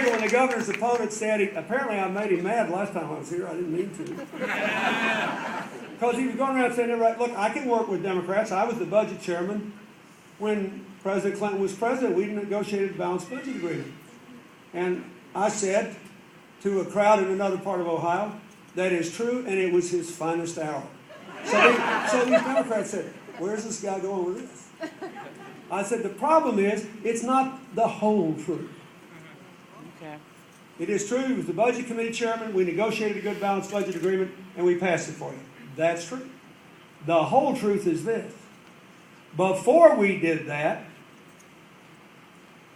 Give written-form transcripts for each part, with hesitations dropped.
say when the governor's opponent said, apparently I made him mad last time I was here. I didn't mean to. Because he was going around saying, look, I can work with Democrats. I was the budget chairman when President Clinton was president. We negotiated a balanced budget agreement. And I said to a crowd in another part of Ohio, that is true, and it was his finest hour. So these Democrats said, where's this guy going with this? I said, the problem is, it's not the whole truth. Okay. It is true, he was the budget committee chairman, we negotiated a good balanced budget agreement, and we passed it for you. That's true. The whole truth is this. Before we did that,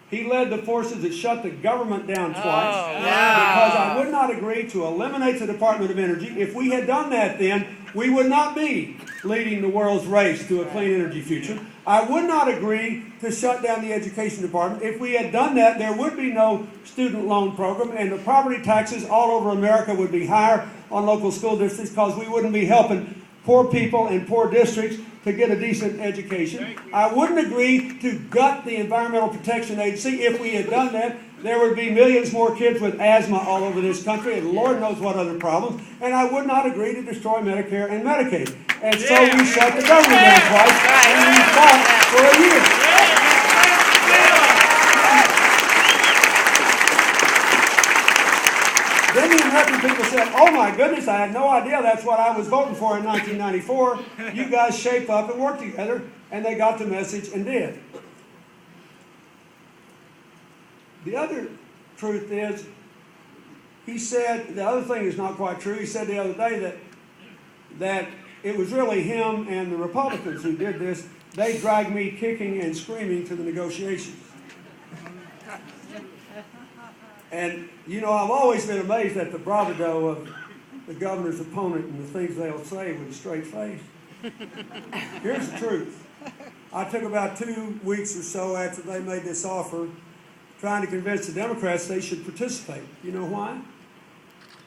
he led the forces that shut the government down twice because I would not agree to eliminate the Department of Energy. If we had done that then, we would not be leading the world's race to a clean energy future. I would not agree to shut down the education department. If we had done that, there would be no student loan program, and the property taxes all over America would be higher on local school districts because we wouldn't be helping poor people in poor districts to get a decent education. I wouldn't agree to gut the Environmental Protection Agency. If we had done that, there would be millions more kids with asthma all over this country and Lord knows what other problems. And I would not agree to destroy Medicare and Medicaid. And so we shut the government down twice and we fought for a year. Then the American people said, oh my goodness, I had no idea that's what I was voting for in 1994. You guys shape up and work together. And they got the message and did. The other truth is, he said, the other thing is not quite true. He said the other day that it was really him and the Republicans who did this. They dragged me kicking and screaming to the negotiations. And, you know, I've always been amazed at the bravado of the governor's opponent and the things they'll say with a straight face. Here's the truth. I took about 2 weeks or so after they made this offer trying to convince the Democrats they should participate. You know why?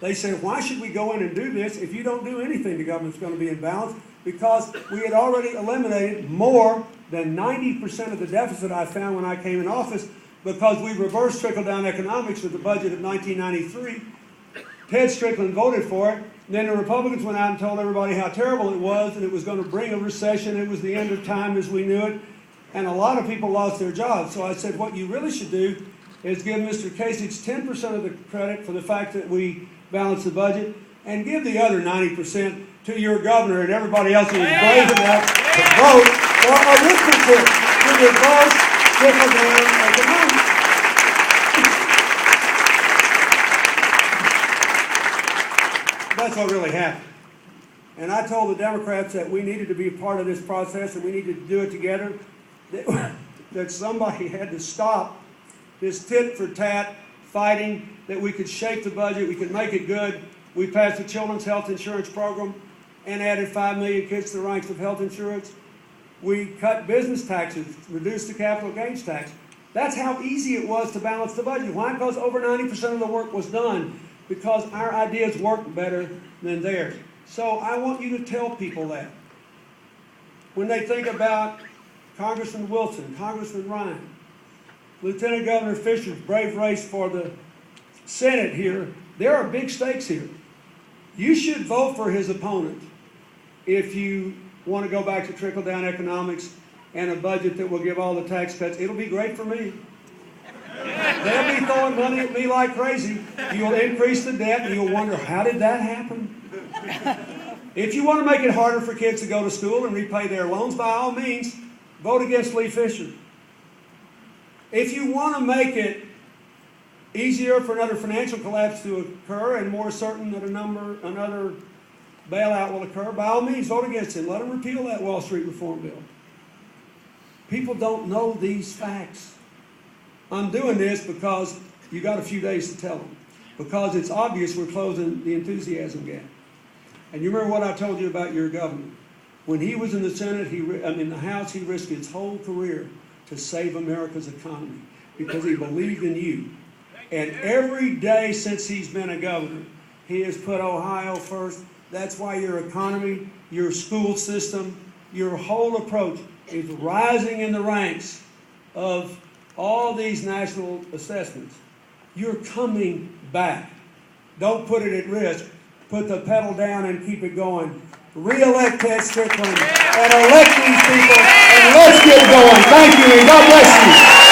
They said, why should we go in and do this? If you don't do anything, the government's going to be in balance. Because we had already eliminated more than 90% of the deficit I found when I came in office because we reversed trickle-down economics with the budget of 1993. Ted Strickland voted for it. Then the Republicans went out and told everybody how terrible it was and it was going to bring a recession. It was the end of time as we knew it. And a lot of people lost their jobs. So I said, what you really should do is give Mr. Kasich 10% of the credit for the fact that we balanced the budget and give the other 90% to your governor and everybody else who was brave enough to vote for arithmetic to reverse trickle-down economics. That's what really happened. And I told the Democrats that we needed to be a part of this process and we needed to do it together, that somebody had to stop this tit-for-tat fighting, that we could shape the budget, we could make it good. We passed the Children's Health Insurance Program and added 5 million kids to the ranks of health insurance. We cut business taxes, reduced the capital gains tax. That's how easy it was to balance the budget. Why? Because over 90% of the work was done because our ideas worked better than theirs. So I want you to tell people that. When they think about Congressman Wilson, Congressman Ryan, Lieutenant Governor Fisher's brave race for the Senate here, there are big stakes here. You should vote for his opponent if you want to go back to trickle-down economics and a budget that will give all the tax cuts. It'll be great for me. They'll be throwing money at me like crazy. You'll increase the debt and you'll wonder, how did that happen? If you want to make it harder for kids to go to school and repay their loans, by all means, vote against Lee Fisher. If you want to make it easier for another financial collapse to occur and more certain that another bailout will occur, by all means, vote against him. Let him repeal that Wall Street reform bill. People don't know these facts. I'm doing this because you got a few days to tell them. Because it's obvious we're closing the enthusiasm gap. And you remember what I told you about your governor. When he was in the Senate, in the House, he risked his whole career to save America's economy because he believed in you. And every day since he's been a governor, he has put Ohio first. That's why your economy, your school system, your whole approach is rising in the ranks of all these national assessments. You're coming back. Don't put it at risk. Put the pedal down and keep it going. Re-elect Ted Strickland and elect these people, and let's get going. Thank you, and God bless you.